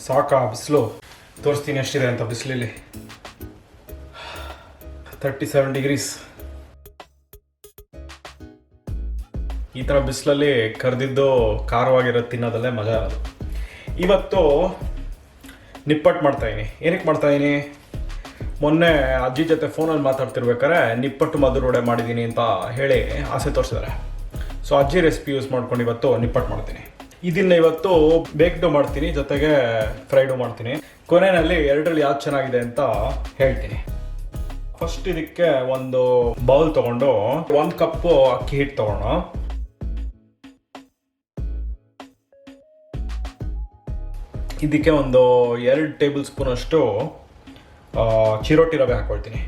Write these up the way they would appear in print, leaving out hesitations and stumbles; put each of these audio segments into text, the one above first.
ಸಾಕಾ ಬಿಸಿಲು ತೋರಿಸ್ತೀನಿ ಎಷ್ಟಿದೆ ಅಂತ. ಬಿಸಿಲಲ್ಲಿ 37 ಡಿಗ್ರೀಸ್. ಈ ಥರ ಬಿಸಿಲಲ್ಲಿ ಕರೆದಿದ್ದು ಖಾರವಾಗಿರೋದು ತಿನ್ನೋದಲ್ಲೇ ಮಜಾ ಅದು. ಇವತ್ತು ನಿಪ್ಪಟ್ಟು ಮಾಡ್ತಾಯಿದ್ದೀನಿ. ಏನಕ್ಕೆ ಮಾಡ್ತಾಯಿದ್ದೀನಿ? ಮೊನ್ನೆ ಅಜ್ಜಿ ಜೊತೆ ಫೋನಲ್ಲಿ ಮಾತಾಡ್ತಿರ್ಬೇಕಾದ್ರೆ ನಿಪ್ಪಟ್ಟು ಮಧುರ ವಡೆ ಮಾಡಿದ್ದೀನಿ ಅಂತ ಹೇಳಿ ಆಸೆ ತೋರಿಸಿದ್ದಾರೆ. ಸೊ ಅಜ್ಜಿ ರೆಸಿಪಿ ಯೂಸ್ ಮಾಡ್ಕೊಂಡು ಇವತ್ತು ನಿಪ್ಪಟ್ಟು ಮಾಡ್ತೀನಿ. ಇದನ್ನು ಇವತ್ತು ಬೇಕ್ಡು ಮಾಡ್ತೀನಿ, ಜೊತೆಗೆ ಫ್ರೈಡು ಮಾಡ್ತೀನಿ. ಕೊನೆಯಲ್ಲಿ ಎರಡರಲ್ಲಿ ಯಾವ್ದು ಚೆನ್ನಾಗಿದೆ ಅಂತ ಹೇಳ್ತೀನಿ. ಫಸ್ಟ್ ಇದಕ್ಕೆ ಒಂದು ಬೌಲ್ ತೊಗೊಂಡು 1 ಕಪ್ಪು ಅಕ್ಕಿ ಹಿಟ್ಟು ತೊಗೋಣ. ಇದಕ್ಕೆ ಒಂದು 2 ಟೇಬಲ್ ಸ್ಪೂನ್ ಅಷ್ಟು ಚಿರೋಟಿ ರವೆ ಹಾಕ್ಕೊಳ್ತೀನಿ.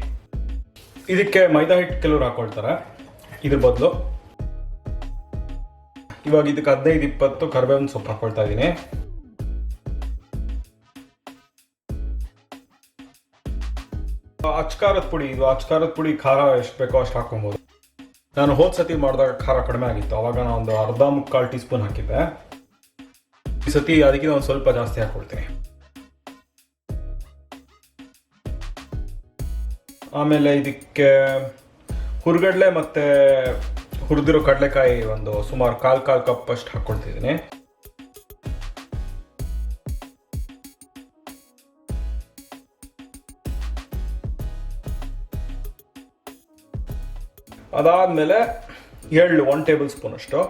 ಇದಕ್ಕೆ ಮೈದಾ ಹಿಟ್ಟು ಕೆಲವರು ಹಾಕ್ಕೊಳ್ತಾರೆ, ಇದ್ರ ಬದಲು. ಇವಾಗ ಇದಕ್ಕೆ 15-20 ಕರಿಬೇವಿನ ಸೊಪ್ಪು ಹಾಕ್ಕೊಳ್ತಾ ಇದ್ದೀನಿ. ಅಚ್ಕಾರದ ಪುಡಿ, ಇದು ಅಚ್ಕಾರದ ಪುಡಿ ಖಾರ ಎಷ್ಟು ಬೇಕೋ ಅಷ್ಟು ಹಾಕೊಬೋದು. ನಾನು ಹೋದ ಸತಿ ಮಾಡಿದಾಗ ಖಾರ ಕಡಿಮೆ ಆಗಿತ್ತು, ಅವಾಗ ನಾನು ಒಂದು 1/4 ಟೀ ಸ್ಪೂನ್ ಹಾಕಿದ್ದೆ. ಈ ಸತಿ ಅದಕ್ಕಿಂತ ಒಂದು ಸ್ವಲ್ಪ ಜಾಸ್ತಿ ಹಾಕ್ಕೊಳ್ತೀನಿ. ಆಮೇಲೆ ಇದಕ್ಕೆ ಹುರ್ಗಡ್ಲೆ ಮತ್ತು ಹುರಿದಿರೋ ಕಡಲೆಕಾಯಿ ಒಂದು ಸುಮಾರು 1/4 ಕಪ್ ಅಷ್ಟು ಹಾಕ್ಕೊಳ್ತಿದ್ದೀನಿ. ಅದಾದಮೇಲೆ ಎಳ್ಳು 1 ಟೇಬಲ್ ಸ್ಪೂನ್ ಅಷ್ಟು.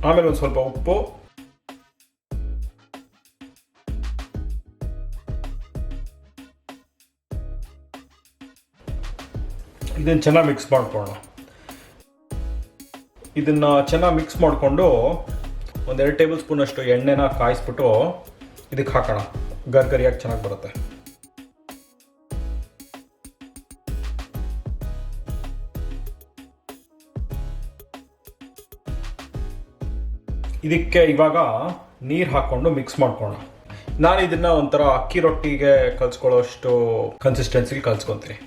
ಆಮೇಲೆ ಒಂದು ಸ್ವಲ್ಪ ಉಪ್ಪು. ಇದನ್ನು ಚೆನ್ನಾಗಿ ಮಿಕ್ಸ್ ಮಾಡ್ಕೊಳ್ಳೋಣ. ಇದನ್ನು ಚೆನ್ನಾಗಿ ಮಿಕ್ಸ್ ಮಾಡಿಕೊಂಡು ಒಂದು 2 ಟೇಬಲ್ ಸ್ಪೂನ್ ಅಷ್ಟು ಎಣ್ಣೆನ ಕಾಯಿಸ್ಬಿಟ್ಟು ಇದಕ್ಕೆ ಹಾಕೋಣ. ಗರಿಯಾಗಿ ಚೆನ್ನಾಗಿ ಬರುತ್ತೆ. ಇದಕ್ಕೆ ಇವಾಗ ನೀರು ಹಾಕ್ಕೊಂಡು ಮಿಕ್ಸ್ ಮಾಡ್ಕೊಳ್ಳೋಣ. ನಾನು ಇದನ್ನು ಒಂಥರ ಅಕ್ಕಿ ರೊಟ್ಟಿಗೆ ಕಲ್ಸ್ಕೊಳ್ಳೋಷ್ಟು ಕನ್ಸಿಸ್ಟೆನ್ಸಿಲಿ ಕಲ್ಸ್ಕೊತೀನಿ.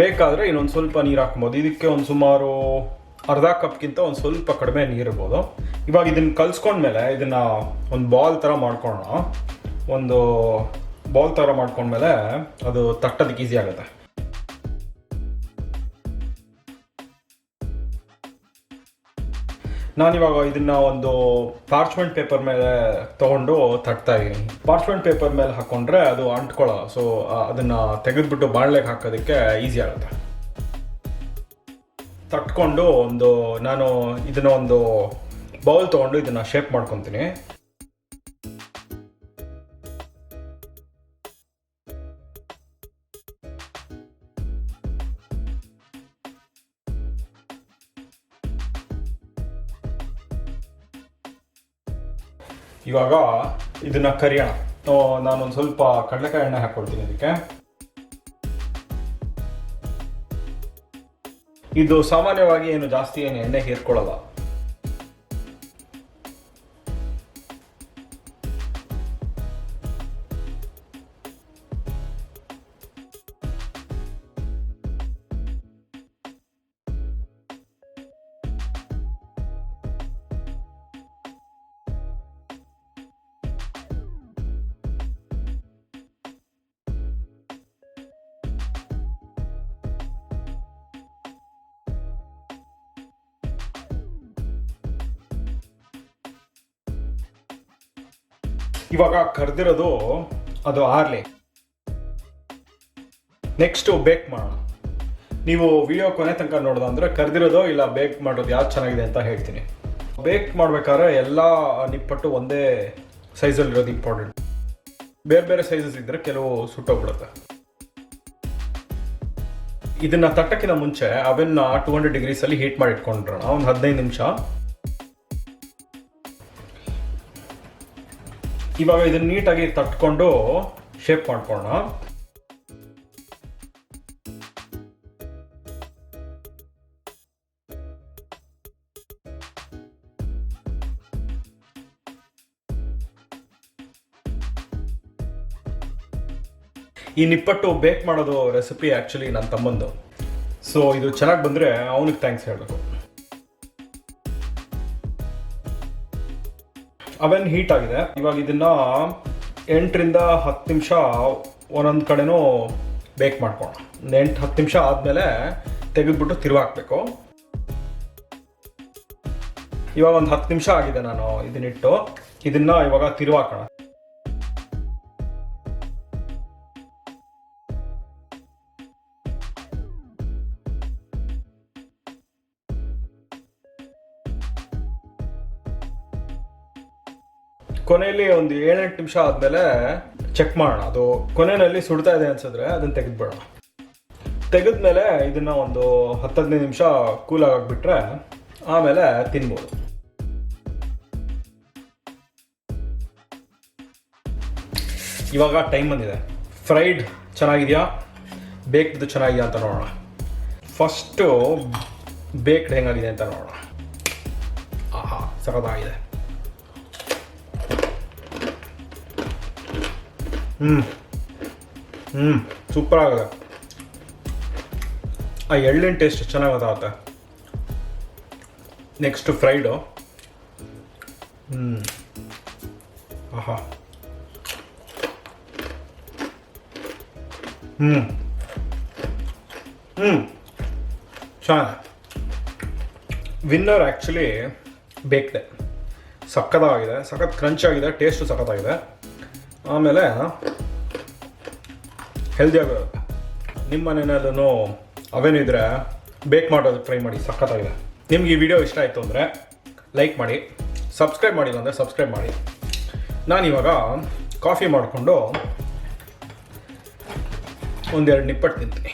ಬೇಕಾದರೆ ಇನ್ನೊಂದು ಸ್ವಲ್ಪ ನೀರು ಹಾಕ್ಬೋದು. ಇದಕ್ಕೆ ಒಂದು ಸುಮಾರು ಅರ್ಧ ಕಪ್ಗಿಂತ ಒಂದು ಸ್ವಲ್ಪ ಕಡಿಮೆ ನೀರು ಇರ್ಬೋದು. ಇವಾಗ ಇದನ್ನು ಕಲ್ಸ್ಕೊಂಡ್ಮೇಲೆ ಇದನ್ನು ಒಂದು ಬಾಲ್ ಥರ ಮಾಡ್ಕೊಳ್ಳೋಣ. ಒಂದು ಬಾಲ್ ಥರ ಮಾಡ್ಕೊಂಡ್ಮೇಲೆ ಅದು ತಟ್ಟೋದಕ್ಕೆ ಈಸಿ ಆಗುತ್ತೆ. ನಾನಿವಾಗ ಇದನ್ನು ಒಂದು ಪಾರ್ಚ್ಮೆಂಟ್ ಪೇಪರ್ ಮೇಲೆ ತೊಗೊಂಡು ತಟ್ತಾ ಇದ್ದೀನಿ. ಪಾರ್ಚ್ಮೆಂಟ್ ಪೇಪರ್ ಮೇಲೆ ಹಾಕ್ಕೊಂಡ್ರೆ ಅದು ಅಂಟ್ಕೊಳ್ಳೋ, ಸೊ ಅದನ್ನು ತೆಗೆದುಬಿಟ್ಟು ಬಾಣಲೆಗೆ ಹಾಕೋದಕ್ಕೆ ಈಸಿ ಆಗುತ್ತೆ. ತಟ್ಕೊಂಡು ನಾನು ಇದನ್ನು ಒಂದು ಬೌಲ್ ತೊಗೊಂಡು ಇದನ್ನು ಶೇಪ್ ಮಾಡ್ಕೊತೀನಿ. ಇವಾಗ ಇದನ್ನು ಕರಿಯೋಣ. ನಾನೊಂದು ಸ್ವಲ್ಪ ಕಡಲೆಕಾಯಿ ಎಣ್ಣೆ ಹಾಕ್ಕೊಳ್ತೀನಿ ಇದಕ್ಕೆ. ಇದು ಸಾಮಾನ್ಯವಾಗಿ ಏನು ಜಾಸ್ತಿ ಎಣ್ಣೆ ಹೀರ್ಕೊಳ್ಳಲ್ಲ. ಇವಾಗ ಕರೆದಿರೋದು ಅದು ಆರ್ಲಿ. ನೆಕ್ಸ್ಟು ಬೇಕ್ ಮಾಡೋಣ. ನೀವು ವಿಡಿಯೋ ಕೊನೆ ತನಕ ನೋಡೋದಂದ್ರೆ ಕರೆದಿರೋದು ಇಲ್ಲ ಬೇಕ್ ಮಾಡೋದು ಯಾವ್ದು ಚೆನ್ನಾಗಿದೆ ಅಂತ ಹೇಳ್ತೀನಿ. ಬೇಕ್ ಮಾಡಬೇಕಾದ್ರೆ ಎಲ್ಲ ನಿಪ್ಪಟ್ಟು ಒಂದೇ ಸೈಜಲ್ಲಿರೋದು ಇಂಪಾರ್ಟೆಂಟ್. ಬೇರೆ ಬೇರೆ ಸೈಜಸ್ ಇದ್ದರೆ ಕೆಲವು ಸುಟ್ಟೋಗ್ಬಿಡುತ್ತೆ. ಇದನ್ನು ತಟ್ಟಕ್ಕಿಂತ ಮುಂಚೆ ಅವನ್ನ 200 ಡಿಗ್ರೀಸಲ್ಲಿ ಹೀಟ್ ಮಾಡಿ ಇಟ್ಕೊಂಡ್ರೋಣ ಒಂದು 15 ನಿಮಿಷ. ಇವಾಗ ಇದನ್ನು ನೀಟಾಗಿ ತಟ್ಕೊಂಡು ಶೇಪ್ ಮಾಡ್ಕೊಳ್ಳೋಣ. ಈ ನಿಪ್ಪಟ್ಟು ಬೇಕ್ ಮಾಡೋದು ರೆಸಿಪಿ ಆ್ಯಕ್ಚುಲಿ ನನ್ನ ತಮ್ಮಂದು. ಸೊ ಇದು ಚೆನ್ನಾಗಿ ಬಂದರೆ ಅವನಿಗೆ ಥ್ಯಾಂಕ್ಸ್ ಹೇಳಬೇಕು. ಅವೆನ್ ಹೀಟ್ ಆಗಿದೆ. ಇವಾಗ ಇದನ್ನು 8ರಿಂದ 10 ನಿಮಿಷ ಒಂದೊಂದು ಕಡೆನೂ ಬೇಕ್ ಮಾಡ್ಕೊಳ್ಳೋಣ. 8-10 ನಿಮಿಷ ಆದಮೇಲೆ ತೆಗೆದ್ಬಿಟ್ಟು ತಿರುವಾಕಬೇಕು. ಇವಾಗ ಒಂದು 10 ನಿಮಿಷ ಆಗಿದೆ ನಾನು ಇದನ್ನಿಟ್ಟು. ಇದನ್ನು ಇವಾಗ ತಿರುವಾಕೋಣ. ಕೊನೆಯಲ್ಲಿ ಒಂದು 7-8 ನಿಮಿಷ ಆದಮೇಲೆ ಚೆಕ್ ಮಾಡೋಣ. ಅದು ಕೊನೆಯಲ್ಲಿ ಸುಡ್ತಾ ಇದೆ ಅನ್ಸಿದ್ರೆ ಅದನ್ನು ತೆಗೆದ್ಬಿಡೋಣ. ತೆಗೆದ್ಮೇಲೆ ಇದನ್ನು ಒಂದು 10-15 ನಿಮಿಷ ಕೂಲಾಗಿ ಆಗಿಬಿಟ್ರೆ ಆಮೇಲೆ ತಿನ್ಬೋದು. ಇವಾಗ ಟೈಮ್ ಬಂದಿದೆ. ಫ್ರೈಡ್ ಚೆನ್ನಾಗಿದೆಯಾ, ಬೇಕ್ದು ಚೆನ್ನಾಗಿದೆಯಾ ಅಂತ ನೋಡೋಣ. ಫಸ್ಟು ಬೇಕ್ಡ್ ಹೆಂಗಾಗಿದೆ ಅಂತ ನೋಡೋಣ. ಆಹಾ, ಸಖತ್ತಾಗಿದೆ. ಸೂಪರ್ ಆಗಿದೆ. ಆ ಎಳ್ಳಿನ ಟೇಸ್ಟ್ ಚೆನ್ನಾಗಿ ಗೊತ್ತಾಗುತ್ತೆ. Next fried. ಆಹಾ, ಚೆನ್ನಾಗಿದೆ. ವಿನ್ನರ್ ಆ್ಯಕ್ಚುಲಿ ಬೇಕ್ಡೆ. ಸಖತ್ತಾಗಿದೆ, ಸಖತ್ ಕ್ರಂಚ್ ಆಗಿದೆ, ಟೇಸ್ಟು ಸಖತ್ತಾಗಿದೆ. ಆಮೇಲೆ ಹೆಲ್ದಿಯಾಗಿರುತ್ತೆ. ನಿಮ್ಮ ಮನೆಯಲ್ಲೂ ಅವೇನು ಇದ್ದರೆ ಬೇಕ್ ಮಾಡೋದಕ್ಕೆ ಟ್ರೈ ಮಾಡಿ, ಸಖತ್ತಾಗಿದೆ. ನಿಮ್ಗೆ ಈ ವಿಡಿಯೋ ಇಷ್ಟ ಆಯಿತು ಅಂದರೆ ಲೈಕ್ ಮಾಡಿ, ಸಬ್ಸ್ಕ್ರೈಬ್ ಮಾಡಿಲ್ಲ ಅಂದರೆ ಸಬ್ಸ್ಕ್ರೈಬ್ ಮಾಡಿ. ನಾನಿವಾಗ ಕಾಫಿ ಮಾಡಿಕೊಂಡು ಒಂದೆರಡು ನಿಪ್ಪಟ್ಟು ತಿಂತೀನಿ.